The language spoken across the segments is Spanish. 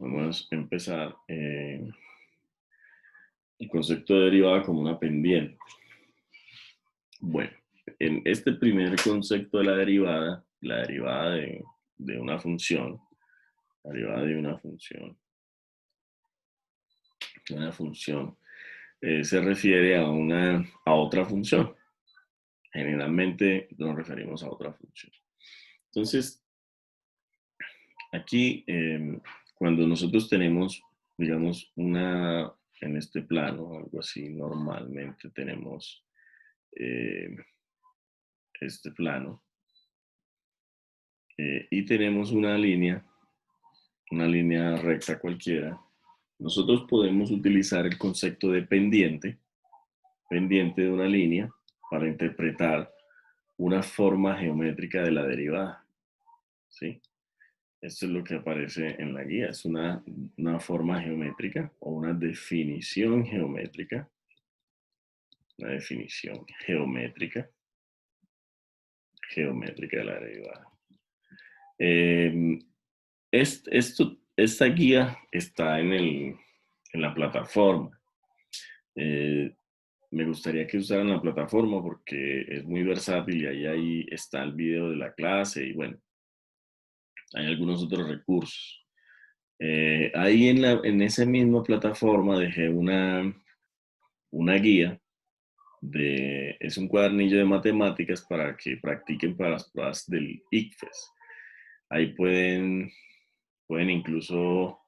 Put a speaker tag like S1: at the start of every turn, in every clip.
S1: Vamos a empezar el concepto de derivada como una pendiente. Bueno, en este primer concepto de la derivada de una función, la derivada de una función se refiere a otra función. Generalmente nos referimos a otra función. Entonces, aquí, cuando nosotros tenemos, digamos, en este plano, algo así, normalmente tenemos este plano, y tenemos una línea recta cualquiera, nosotros podemos utilizar el concepto de pendiente de una línea, para interpretar una forma geométrica de la derivada, ¿sí? Esto es lo que aparece en la guía, es una forma geométrica o una definición geométrica de la derivada. Esta guía está en la plataforma. Me gustaría que usaran la plataforma porque es muy versátil y ahí está el video de la clase y bueno, hay algunos otros recursos. Ahí en esa misma plataforma dejé una guía es un cuadernillo de matemáticas para que practiquen para las pruebas del ICFES. Ahí pueden incluso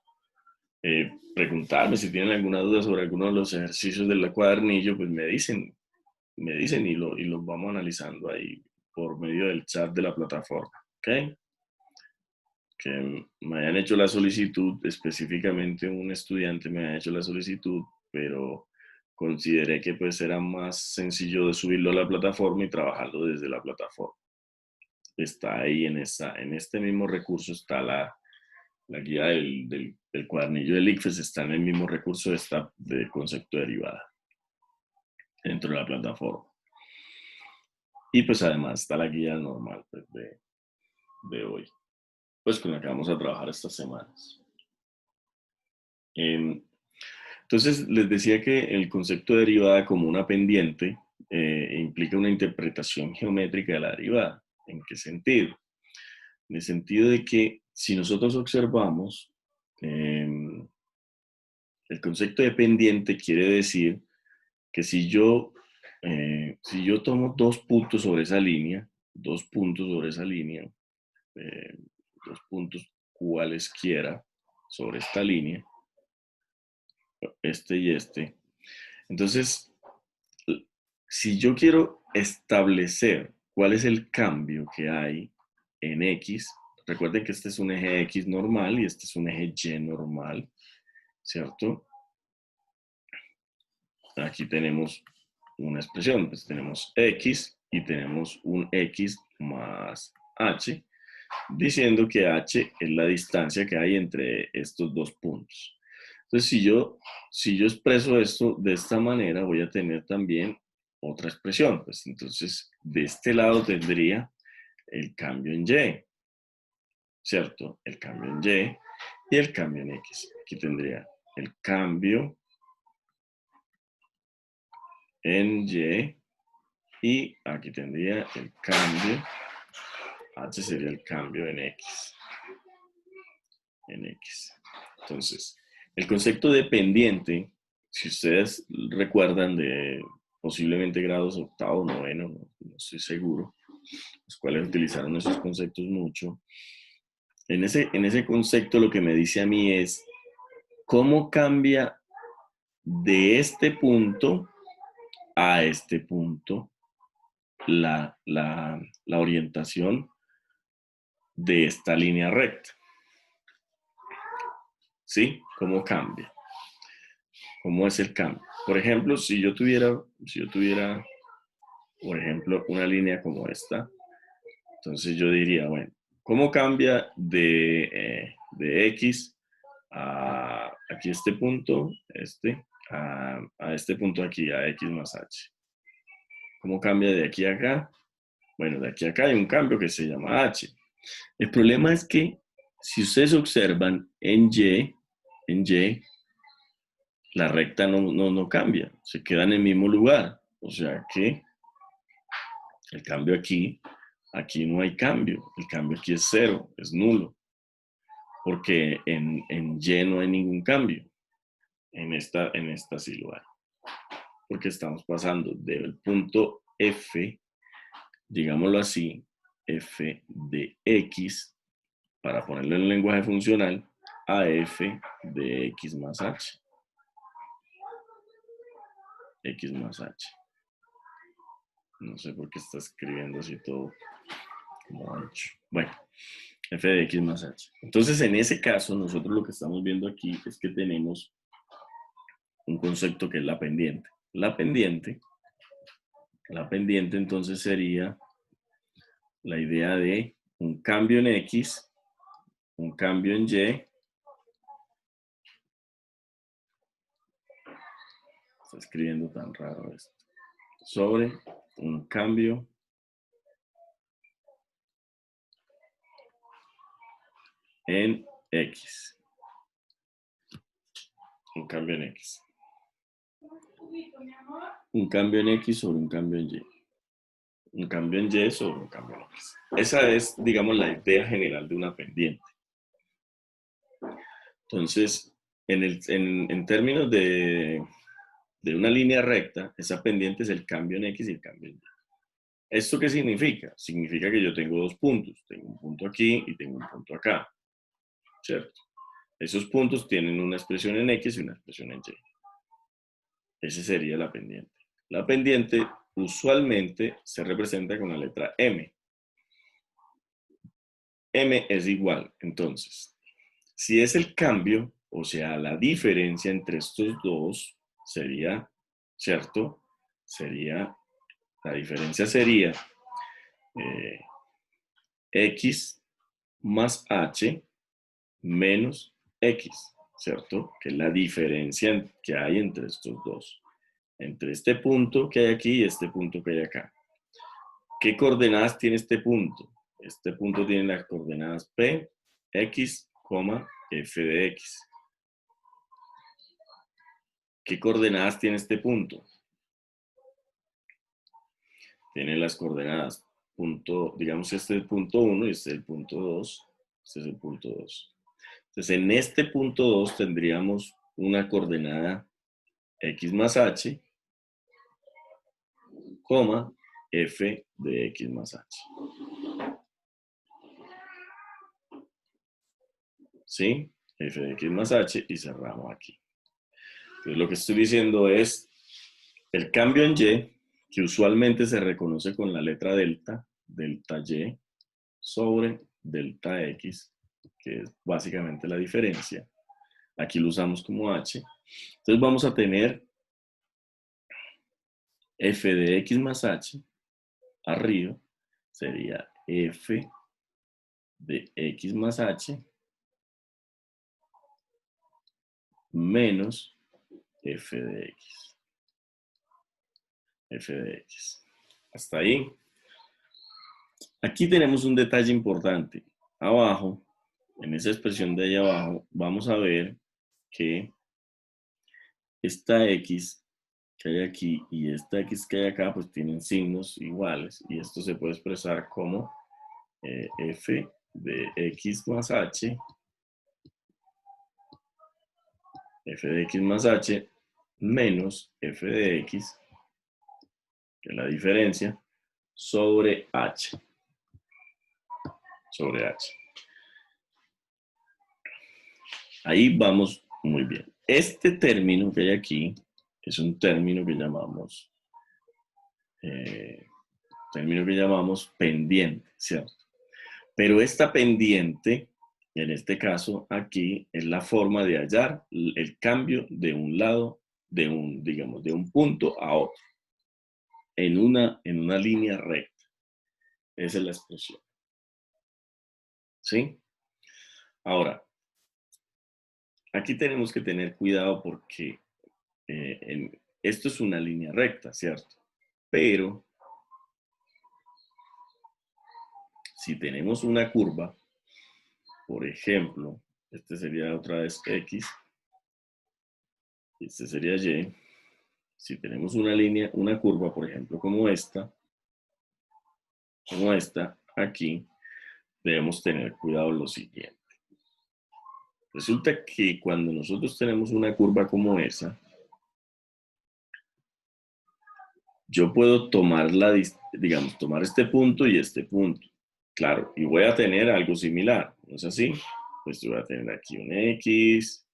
S1: preguntarme si tienen alguna duda sobre alguno de los ejercicios del cuadernillo, pues me dicen y los vamos analizando ahí por medio del chat de la plataforma, ¿ok? Que me hayan hecho la solicitud, específicamente un estudiante me ha hecho la solicitud, pero consideré que pues era más sencillo de subirlo a la plataforma y trabajarlo desde la plataforma. Está ahí en este mismo recurso está la guía del cuadernillo del ICFES, está en el mismo recurso de concepto de derivada dentro de la plataforma. Y pues además está la guía normal pues, de hoy, pues con la que vamos a trabajar estas semanas. Entonces, les decía que el concepto de derivada como una pendiente implica una interpretación geométrica de la derivada. ¿En qué sentido? En el sentido de que si nosotros observamos, el concepto de pendiente quiere decir que si yo tomo dos puntos sobre esa línea, dos puntos cualesquiera sobre esta línea, este y este. Entonces, si yo quiero establecer cuál es el cambio que hay en X, recuerden que este es un eje X normal y este es un eje Y normal, ¿cierto? Aquí tenemos una expresión, pues tenemos X y tenemos un X más H, diciendo que H es la distancia que hay entre estos dos puntos. Entonces, si yo expreso esto de esta manera, voy a tener también otra expresión. Pues entonces, de este lado tendría el cambio en Y, ¿cierto? El cambio en Y y el cambio en X. Aquí tendría el cambio en Y y aquí tendría el cambio, H sería el cambio en X. Entonces, el concepto de pendiente, si ustedes recuerdan de posiblemente grados octavo o noveno, no estoy seguro, los cuales utilizaron esos conceptos mucho. En ese concepto lo que me dice a mí es cómo cambia de este punto a este punto la orientación de esta línea recta. ¿Sí? ¿Cómo cambia? ¿Cómo es el cambio? Por ejemplo, si yo tuviera, por ejemplo, una línea como esta, entonces yo diría, bueno, ¿cómo cambia de X a aquí este punto, a este punto aquí, a X más H? ¿Cómo cambia de aquí a acá? Bueno, de aquí a acá hay un cambio que se llama H. El problema es que si ustedes observan en Y, en Y, la recta no cambia, se queda en el mismo lugar. O sea que el cambio aquí no hay cambio. El cambio aquí es cero, es nulo. Porque en Y no hay ningún cambio. En esta sí lo hay. Porque estamos pasando del punto F, digámoslo así, F de X, para ponerlo en lenguaje funcional, a F de X más H. X más H. No sé por qué está escribiendo así todo como ancho. Bueno, F de X más H. Entonces, en ese caso, nosotros lo que estamos viendo aquí es que tenemos un concepto que es la pendiente. La pendiente entonces sería la idea de un cambio en X, un cambio en Y. Está escribiendo tan raro esto. Sobre un cambio en X. Un cambio en X. Un cambio en X sobre un cambio en Y. Un cambio en Y sobre un cambio en X. Esa es, digamos, la idea general de una pendiente. Entonces, en términos de una línea recta, esa pendiente es el cambio en X y el cambio en Y. ¿Esto qué significa? Significa que yo tengo dos puntos. Tengo un punto aquí y tengo un punto acá. ¿Cierto? Esos puntos tienen una expresión en X y una expresión en Y. Esa sería la pendiente. La pendiente usualmente se representa con la letra M. M es igual, entonces, si es el cambio, o sea, la diferencia entre estos dos, sería, ¿cierto? La diferencia sería X más H menos X, ¿cierto? Que es la diferencia que hay entre estos dos. Entre este punto que hay aquí y este punto que hay acá. ¿Qué coordenadas tiene este punto? Este punto tiene las coordenadas P, X, F de X. ¿Qué coordenadas tiene este punto? Tiene las coordenadas punto, digamos este es el punto 1 y este es el punto 2. Este es el punto 2. Entonces en este punto 2 tendríamos una coordenada X más H, F de X más H. ¿Sí? F de X más H y cerramos aquí. Entonces lo que estoy diciendo es el cambio en Y, que usualmente se reconoce con la letra delta, delta Y, sobre delta X, que es básicamente la diferencia. Aquí lo usamos como H. Entonces vamos a tener F de X más H arriba, sería F de X más H menos F de X. F de X. Hasta ahí. Aquí tenemos un detalle importante. Abajo, en esa expresión de ahí abajo, vamos a ver que esta X que hay aquí y esta X que hay acá, pues tienen signos iguales. Y esto se puede expresar como F de X más H, F de X más H, menos F de X, que es la diferencia, sobre H. Sobre H. Ahí vamos muy bien. Este término que hay aquí es un término que llamamos pendiente, ¿cierto? Pero esta pendiente, en este caso aquí, es la forma de hallar el cambio de un lado, digamos, de un punto a otro, en una línea recta. Esa es la expresión. ¿Sí? Ahora, aquí tenemos que tener cuidado porque esto es una línea recta, ¿cierto? Pero si tenemos una curva, por ejemplo, este sería otra vez X, este sería Y. Si tenemos una línea, una curva, por ejemplo, como esta, aquí, debemos tener cuidado lo siguiente. Resulta que cuando nosotros tenemos una curva como esa, yo puedo tomar digamos, tomar este punto y este punto. Claro, y voy a tener algo similar, ¿no es así? Pues yo voy a tener aquí un X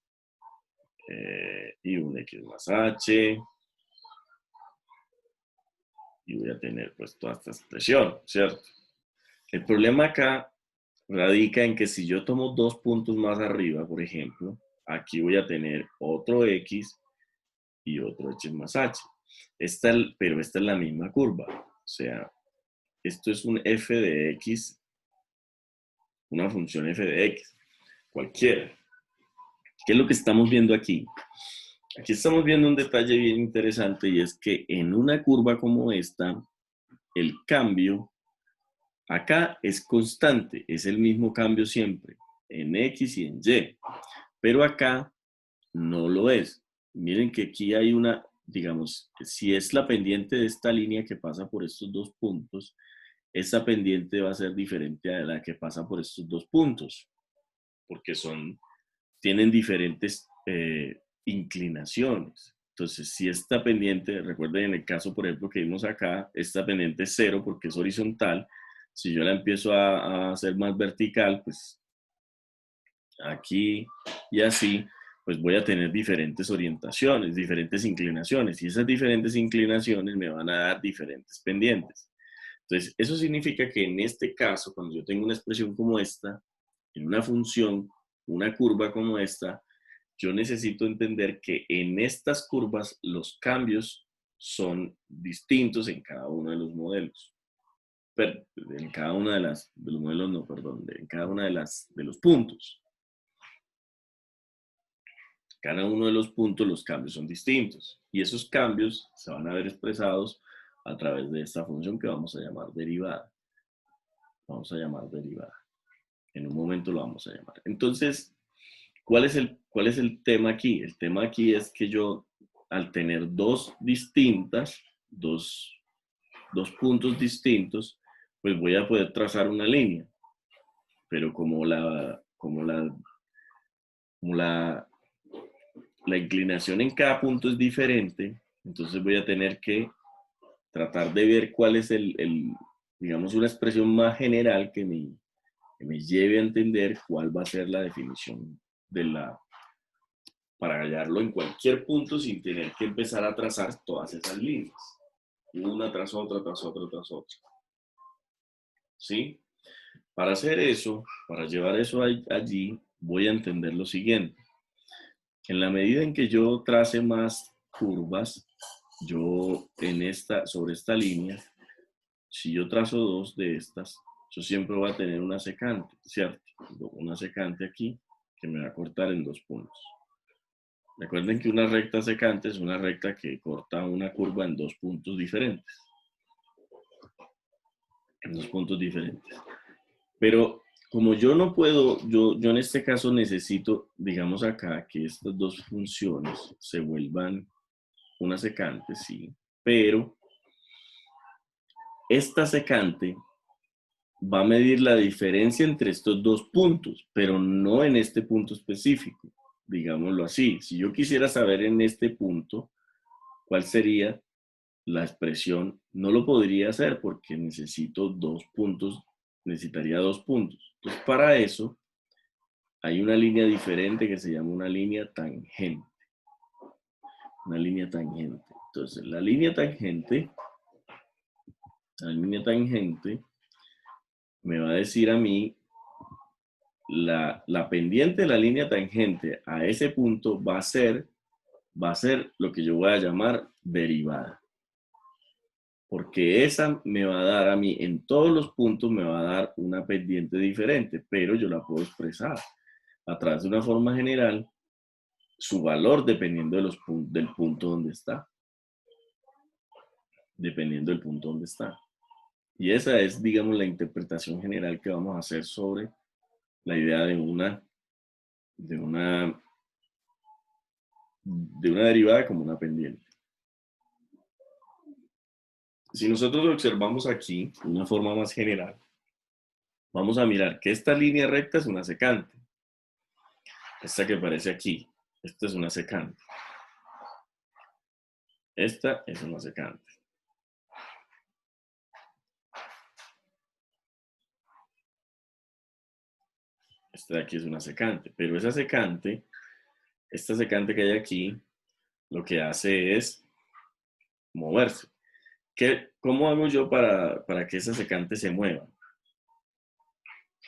S1: y un X más H. Y voy a tener pues toda esta expresión, ¿cierto? El problema acá radica en que si yo tomo dos puntos más arriba, por ejemplo, aquí voy a tener otro X y otro H más H. Pero esta es la misma curva. O sea, esto es un f de X, una función f de X, cualquiera. ¿Qué es lo que estamos viendo aquí? Aquí estamos viendo un detalle bien interesante y es que en una curva como esta, el cambio acá es constante, es el mismo cambio siempre, en X y en Y, pero acá no lo es. Miren que aquí hay una, digamos, si es la pendiente de esta línea que pasa por estos dos puntos, esta pendiente va a ser diferente a la que pasa por estos dos puntos, porque tienen diferentes inclinaciones. Entonces, si esta pendiente, recuerden en el caso, por ejemplo, que vimos acá, esta pendiente es 0 porque es horizontal. Si yo la empiezo a hacer más vertical, pues aquí y así, pues voy a tener diferentes orientaciones, diferentes inclinaciones. Y esas diferentes inclinaciones me van a dar diferentes pendientes. Entonces, eso significa que en este caso, cuando yo tengo una expresión como esta, en una función, una curva como esta, yo necesito entender que en estas curvas los cambios son distintos en cada uno de los modelos. Pero en cada una de los modelos, no, perdón, en cada una de los puntos. Cada uno de los puntos los cambios son distintos y esos cambios se van a ver expresados a través de esta función que vamos a llamar derivada. Vamos a llamar derivada. En un momento lo vamos a llamar. Entonces, cuál es el tema aquí? El tema aquí es que yo, al tener dos puntos distintos, pues voy a poder trazar una línea. Pero la inclinación en cada punto es diferente, entonces voy a tener que tratar de ver cuál es digamos, una expresión más general que me lleve a entender cuál va a ser la definición para hallarlo en cualquier punto sin tener que empezar a trazar todas esas líneas. Una tras otra, tras otra, tras otra. ¿Sí? Para hacer eso, para llevar eso allí, voy a entender lo siguiente. En la medida en que yo trace más curvas, yo sobre esta línea, si yo trazo dos de estas, yo siempre voy a tener una secante, ¿cierto? Una secante aquí que me va a cortar en dos puntos. Recuerden que una recta secante es una recta que corta una curva en dos puntos diferentes. En dos puntos diferentes. Pero como yo no puedo, yo en este caso necesito, digamos acá, que estas dos funciones se vuelvan una secante, sí, pero esta secante va a medir la diferencia entre estos dos puntos, pero no en este punto específico, digámoslo así. Si yo quisiera saber en este punto cuál sería la expresión, no lo podría hacer porque necesitaría dos puntos. Entonces, para eso, hay una línea diferente que se llama una línea tangente. Una línea tangente. Entonces, la línea tangente me va a decir a mí la pendiente de la línea tangente a ese punto va a ser lo que yo voy a llamar derivada. Porque esa me va a dar a mí, en todos los puntos me va a dar una pendiente diferente, pero yo la puedo expresar a través de una forma general, su valor dependiendo del punto donde está. Dependiendo del punto donde está. Y esa es, digamos, la interpretación general que vamos a hacer sobre la idea de de una derivada como una pendiente. Si nosotros observamos aquí de una forma más general, vamos a mirar que esta línea recta es una secante. Esta que aparece aquí, esta es una secante. Esta es una secante. Esta de aquí es una secante, pero esa secante, esta secante que hay aquí, lo que hace es moverse. ¿Cómo hago yo para que esa secante se mueva?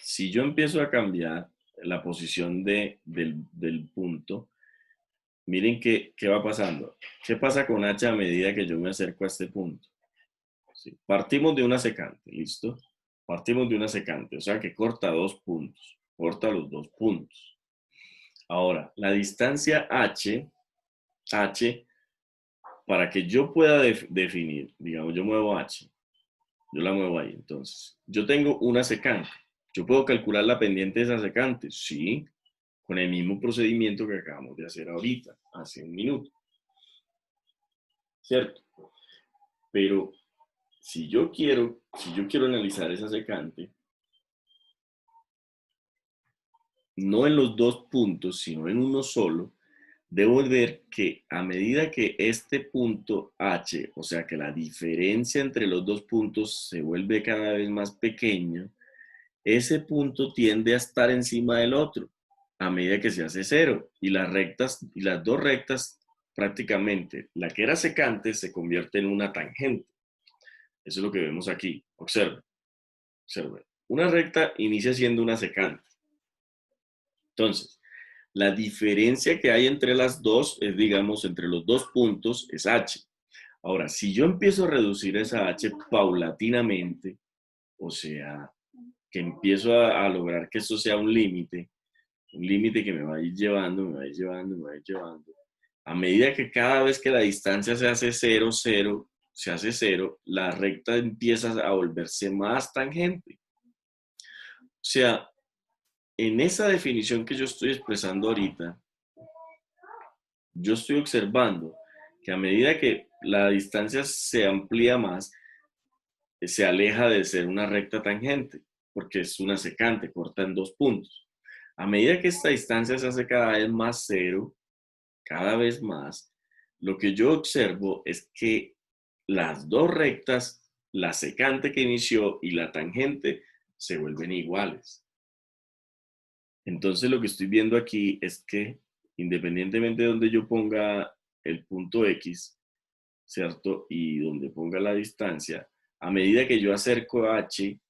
S1: Si yo empiezo a cambiar la posición del punto, miren qué va pasando. ¿Qué pasa con h a medida que yo me acerco a este punto? ¿Sí? Partimos de una secante, ¿listo? Partimos de una secante, o sea que corta dos puntos, corta los dos puntos. Ahora, la distancia h, para que yo pueda definir, digamos, yo muevo h, yo la muevo ahí, entonces, yo tengo una secante. ¿Yo puedo calcular la pendiente de esa secante? Sí, con el mismo procedimiento que acabamos de hacer ahorita, hace un minuto. ¿Cierto? Pero si yo quiero analizar esa secante, no en los dos puntos, sino en uno solo, debo ver que a medida que este punto H, o sea que la diferencia entre los dos puntos se vuelve cada vez más pequeña, ese punto tiende a estar encima del otro a medida que se hace cero. Y las dos rectas, prácticamente, la que era secante se convierte en una tangente. Eso es lo que vemos aquí. Observe. Una recta inicia siendo una secante. Entonces, la diferencia que hay entre las dos es, digamos, entre los dos puntos es h. Ahora, si yo empiezo a reducir esa h paulatinamente, o sea, que empiezo a lograr que esto sea un límite que me va a ir llevando, me va a ir llevando, me va a ir llevando. A medida que cada vez que la distancia se hace cero, la recta empieza a volverse más tangente. O sea, en esa definición que yo estoy expresando ahorita, yo estoy observando que a medida que la distancia se amplía más, se aleja de ser una recta tangente, porque es una secante, corta en dos puntos. A medida que esta distancia se hace cada vez más cero, cada vez más, lo que yo observo es que las dos rectas, la secante que inició y la tangente, se vuelven iguales. Entonces lo que estoy viendo aquí es que independientemente de donde yo ponga el punto X, ¿cierto? Y donde ponga la distancia, a medida que yo acerco a H,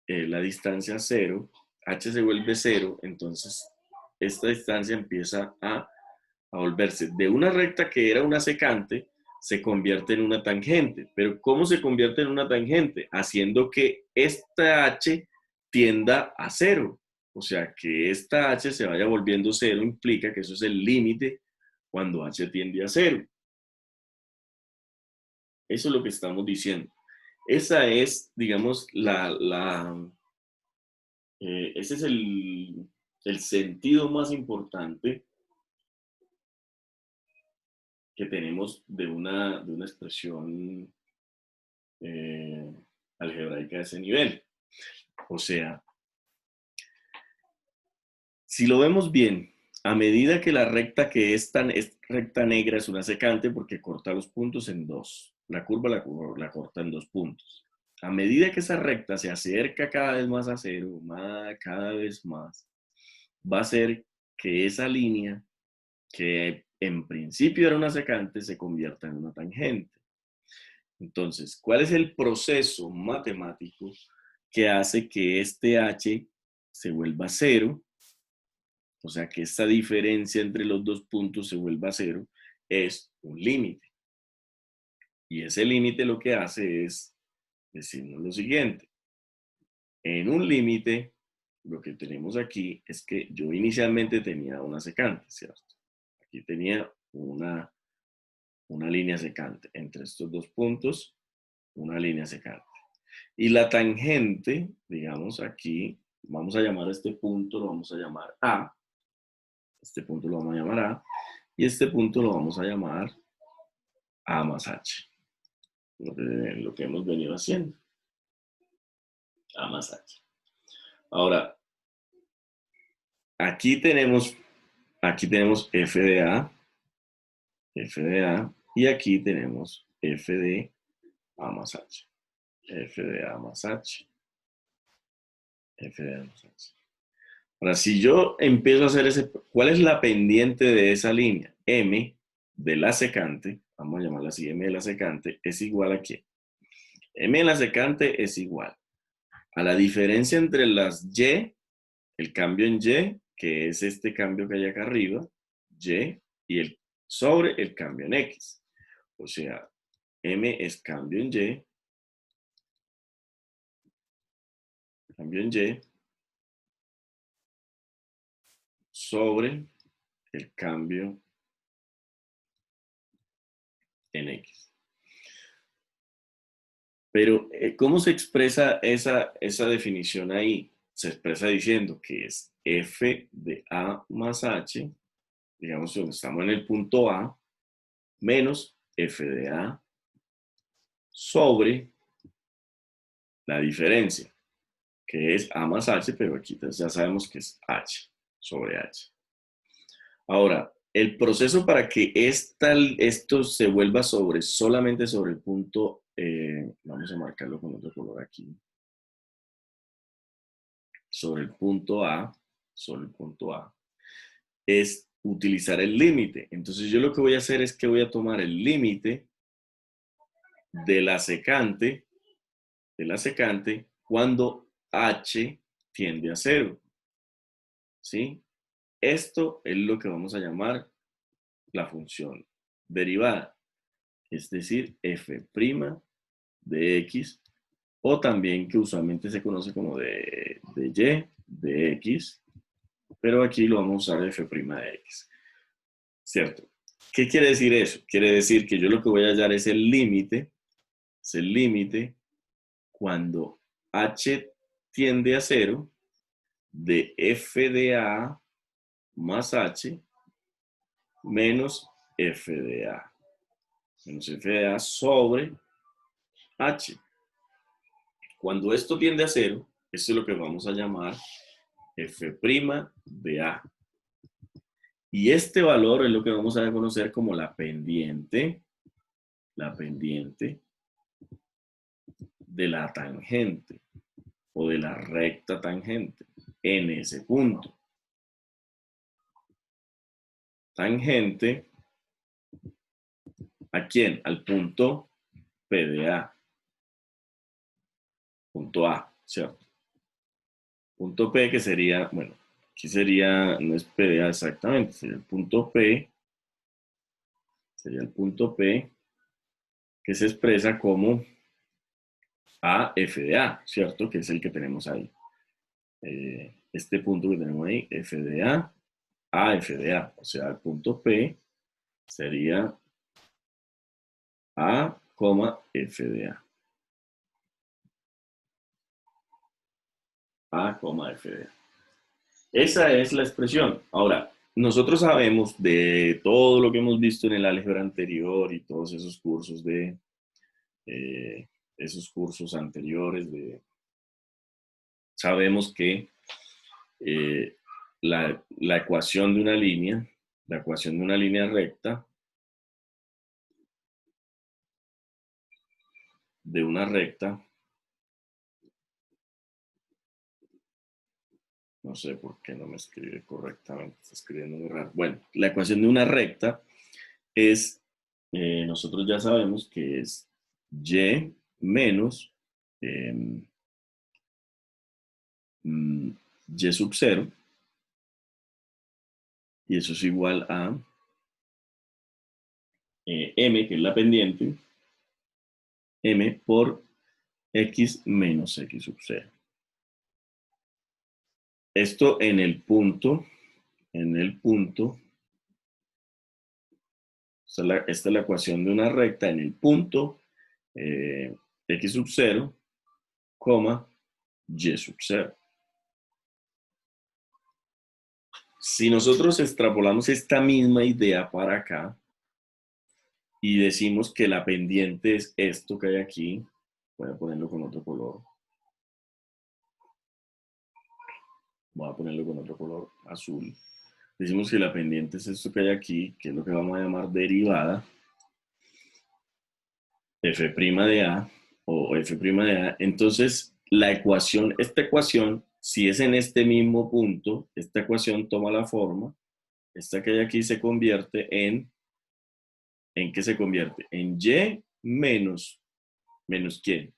S1: la distancia a cero, H se vuelve cero, entonces esta distancia empieza a volverse de una recta que era una secante, se convierte en una tangente. Pero ¿cómo se convierte en una tangente? Haciendo que esta H tienda a cero. O sea, que esta H se vaya volviendo cero implica que eso es el límite cuando H tiende a cero. Eso es lo que estamos diciendo. Esa es, digamos, ese es el sentido más importante que tenemos de una expresión algebraica de ese nivel. O sea, si lo vemos bien, a medida que la recta que es recta negra es una secante porque corta los puntos en dos. La curva la corta en dos puntos. A medida que esa recta se acerca cada vez más a cero, cada vez más, va a ser que esa línea, que en principio era una secante, se convierta en una tangente. Entonces, ¿cuál es el proceso matemático que hace que este h se vuelva cero? O sea, que esta diferencia entre los dos puntos se vuelva cero, es un límite. Y ese límite lo que hace es decirnos lo siguiente. En un límite, lo que tenemos aquí es que yo inicialmente tenía una secante, ¿cierto? Aquí tenía una línea secante. Entre estos dos puntos, una línea secante. Y la tangente, digamos aquí, vamos a llamar a este punto, lo vamos a llamar A. Este punto lo vamos a llamar A. Y este punto lo vamos a llamar A más H. Lo que hemos venido haciendo. A más H. Ahora, aquí tenemos F de A, y aquí tenemos F de A más H. F de A más H. F de A más H. Ahora, si yo empiezo a hacer ¿cuál es la pendiente de esa línea? M de la secante, vamos a llamarla así, M de la secante, es igual a ¿qué? M de la secante es igual a la diferencia entre las Y, el cambio en Y, que es este cambio que hay acá arriba, Y, y el sobre el cambio en X. O sea, M es cambio en Y, sobre el cambio en X. Pero, ¿cómo se expresa esa definición ahí? Se expresa diciendo que es F de A más H, digamos, donde estamos en el punto A, menos F de A sobre la diferencia, que es A más H, pero aquí ya sabemos que es H sobre H. Ahora, el proceso para que esto se vuelva solamente sobre el punto, vamos a marcarlo con otro color aquí, sobre el punto A, es utilizar el límite. Entonces yo lo que voy a hacer es que voy a tomar el límite de la secante, cuando H tiende a 0. ¿Sí? Esto es lo que vamos a llamar la función derivada, es decir, f' de x, o también que usualmente se conoce como de y de x, pero aquí lo vamos a usar f' de x, ¿cierto? ¿Qué quiere decir eso? Quiere decir que yo lo que voy a hallar es el límite cuando h tiende a 0 de f de a más h menos f de a. Menos f de a sobre h. Cuando esto tiende a 0, esto es lo que vamos a llamar f' de a. Y este valor es lo que vamos a conocer como la pendiente de la tangente o de la recta tangente en ese punto. Tangente, ¿a quién? Al punto P de A. Punto A, ¿cierto? Punto P que sería, bueno, aquí sería, no es P de A exactamente, sería el punto P, que se expresa como A F de A, ¿cierto? Que es el que tenemos ahí. Este punto que tenemos ahí, F de A F de A. O sea, el punto P sería A, F de A. A, F de A. Esa es la expresión. Ahora, nosotros sabemos de todo lo que hemos visto en el álgebra anterior y todos esos cursos anteriores sabemos que la ecuación de una línea recta, no sé por qué no me escribe correctamente, está escribiendo muy raro. Bueno, la ecuación de una recta es, nosotros ya sabemos que es y menos y sub 0, y eso es igual a m, que es la pendiente, m por x menos x sub 0. Esto esta es la ecuación de una recta en el punto x sub 0, y sub 0. si nosotros extrapolamos esta misma idea para acá y decimos que la pendiente es esto que hay aquí, voy a ponerlo con otro color. Voy a ponerlo con otro color azul. Decimos que la pendiente es esto que hay aquí, que es lo que vamos a llamar derivada, f' de a o f' de a. Entonces, la ecuación, esta ecuación, si es en este mismo punto, esta ecuación toma la forma, esta que hay aquí se convierte ¿en qué se convierte? En y menos ¿quién?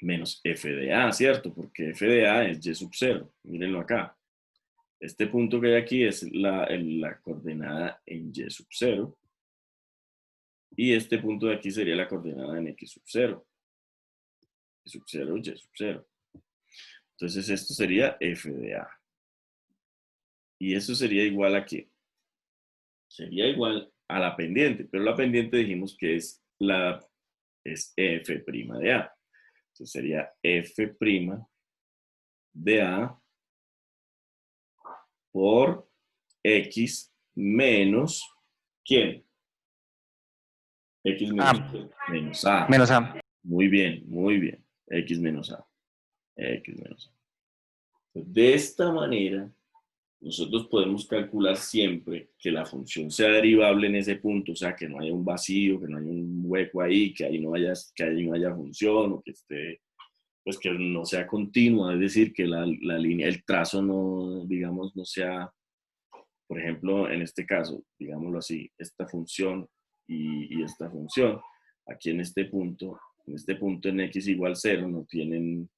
S1: Menos f de a, ¿cierto? Porque f de a es y sub 0. Mírenlo acá. Este punto que hay aquí es la coordenada en y sub 0. Y este punto de aquí sería la coordenada en x sub 0. Y sub 0, y sub 0. Entonces esto sería f de a. Y eso sería igual a ¿qué? Sería igual a la pendiente. Pero la pendiente dijimos que es f' de a. Entonces sería f' de a por x menos ¿quién? X menos,
S2: A.
S1: menos a.
S2: Menos A.
S1: Muy bien, muy bien. X menos a. X menos a. De esta manera, nosotros podemos calcular siempre que la función sea derivable en ese punto, o sea, que no haya un vacío, que no haya un hueco ahí, que ahí no haya función, o que esté, pues que no sea continua, es decir, que la línea, el trazo no, digamos, no sea, por ejemplo, en este caso, digámoslo así, esta función y esta función, aquí en este punto en x igual 0 no tienen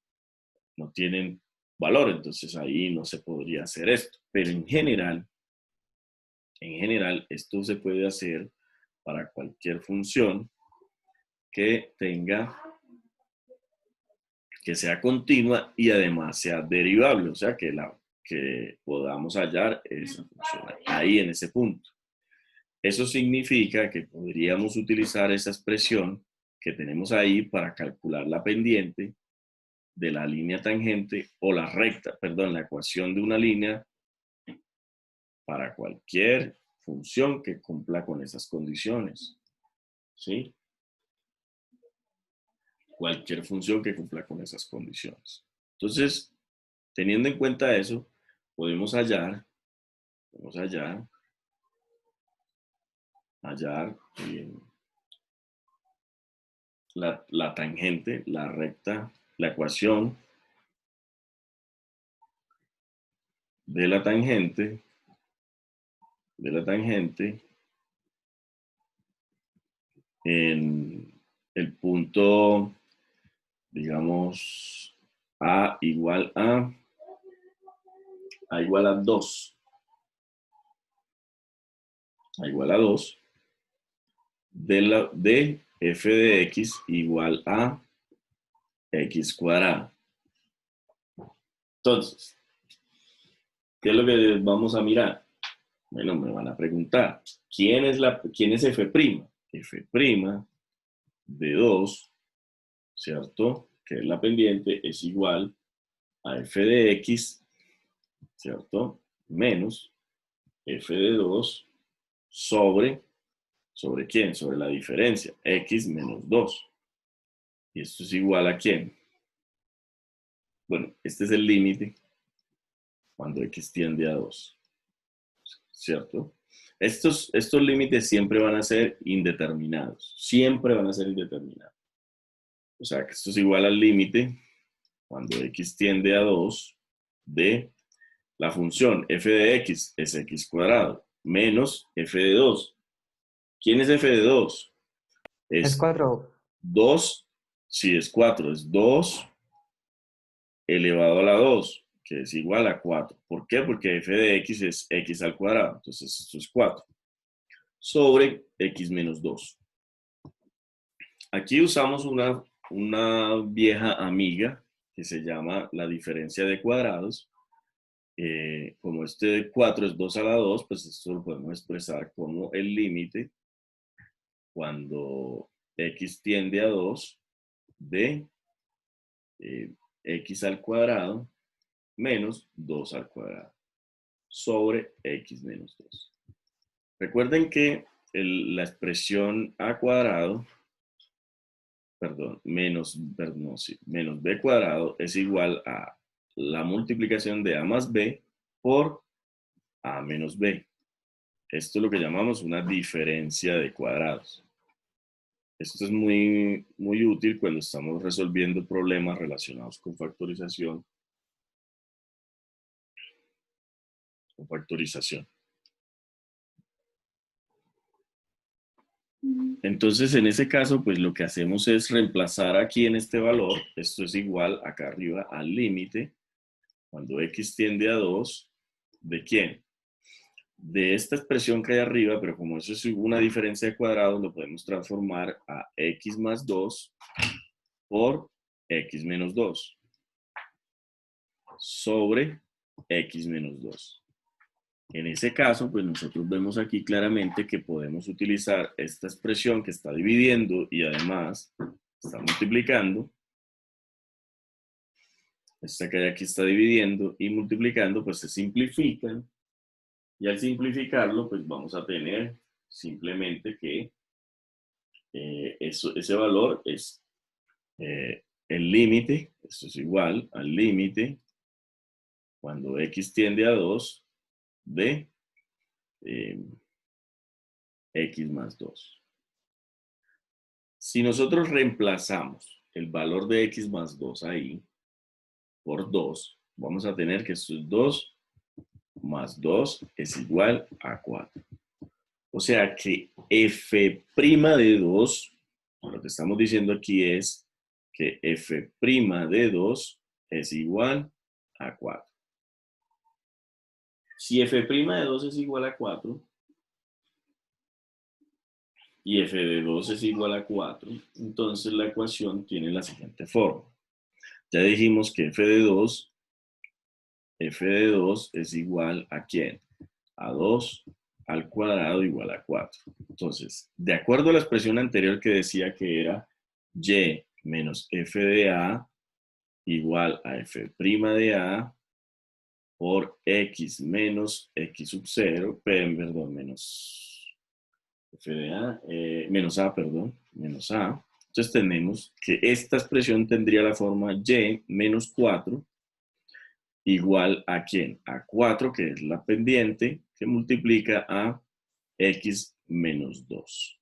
S1: valor, entonces ahí no se podría hacer esto. Pero en general, esto se puede hacer para cualquier función que tenga, que sea continua y además sea derivable, o sea, que podamos hallar esa función ahí en ese punto. Eso significa que podríamos utilizar esa expresión que tenemos ahí para calcular la pendiente de la línea tangente o la recta, perdón, la ecuación de una línea para cualquier función que cumpla con esas condiciones. ¿Sí? Cualquier función que cumpla con esas condiciones. Entonces, teniendo en cuenta eso, podemos hallar la tangente, la recta, la ecuación de la tangente en el punto, digamos, a igual a 2. A igual a 2 de f de x igual a x cuadrado. Entonces, ¿qué es lo que vamos a mirar? Bueno, me van a preguntar, ¿quién es f'? F' de 2, ¿cierto? Que es la pendiente, es igual a f de x, ¿cierto? Menos f de 2 ¿sobre quién? Sobre la diferencia, x menos 2. ¿Y esto es igual a quién? Bueno, este es el límite cuando x tiende a 2, ¿cierto? Estos límites siempre van a ser indeterminados, siempre van a ser indeterminados. O sea que esto es igual al límite cuando x tiende a 2 de la función f de x es x cuadrado menos f de 2. ¿Quién es f de 2?
S2: Es
S1: Es
S2: 4.
S1: 2, sí, es 4, es 2 elevado a la 2, que es igual a 4. ¿Por qué? Porque f de x es x al cuadrado, entonces esto es 4, sobre x menos 2. Aquí usamos una vieja amiga que se llama la diferencia de cuadrados. Como este 4 es 2 a la 2, pues esto lo podemos expresar como el límite cuando x tiende a 2 de x al cuadrado menos 2 al cuadrado. sobre x menos 2. Recuerden que la expresión a cuadrado, menos b cuadrado es igual a la multiplicación de a más b por a menos b. Esto es lo que llamamos una diferencia de cuadrados. Esto es muy útil cuando estamos resolviendo problemas relacionados con factorización. Entonces, en ese caso, pues lo que hacemos es reemplazar aquí en este valor, esto es igual acá arriba al límite, cuando x tiende a 2, ¿de quién? De esta expresión que hay arriba, pero como eso es una diferencia de cuadrados, lo podemos transformar a x más 2 por x menos 2 sobre x menos 2. En ese caso, pues nosotros vemos aquí claramente que podemos utilizar esta expresión que está dividiendo y además está multiplicando. Esta que hay aquí está dividiendo y multiplicando, pues se simplifican. Y al simplificarlo, pues vamos a tener simplemente que ese valor es el límite, esto es igual al límite, cuando x tiende a 2, de x más 2. Si nosotros reemplazamos el valor de x más 2 ahí por 2, vamos a tener que esto es 2 más 2 es igual a 4. O sea que f' de 2, lo que estamos diciendo aquí es que f' de 2 es igual a 4. Si f' de 2 es igual a 4 y f de 2 es igual a 4, entonces la ecuación tiene la siguiente forma. Ya dijimos que f de 2 es igual a ¿quién? A 2 al cuadrado igual a 4. Entonces, de acuerdo a la expresión anterior que decía que era y menos f de a igual a f' de a por x menos x sub 0, perdón, menos f de a, menos a, perdón, menos a. Entonces tenemos que esta expresión tendría la forma y menos 4 igual a ¿quién? A 4, que es la pendiente, que multiplica a x menos 2,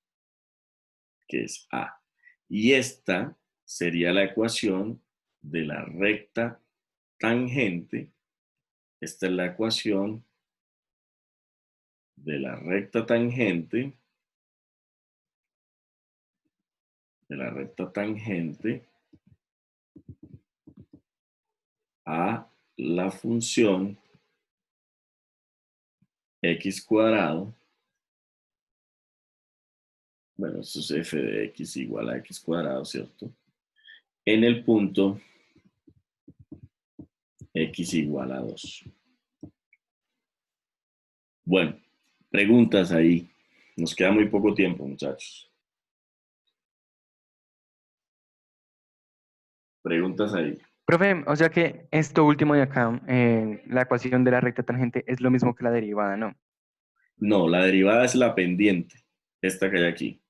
S1: que es a. Y esta sería la ecuación de la recta tangente. Esta es la ecuación de la recta tangente, a la función x cuadrado. Bueno, esto es f de x igual a x cuadrado, ¿cierto? En el punto x igual a 2. Bueno, preguntas ahí. Nos queda muy poco tiempo, muchachos. Preguntas ahí.
S2: Profe, o sea que esto último de acá, la ecuación de la recta tangente es lo mismo que la derivada, ¿no?
S1: No, la derivada es la pendiente, esta que hay aquí.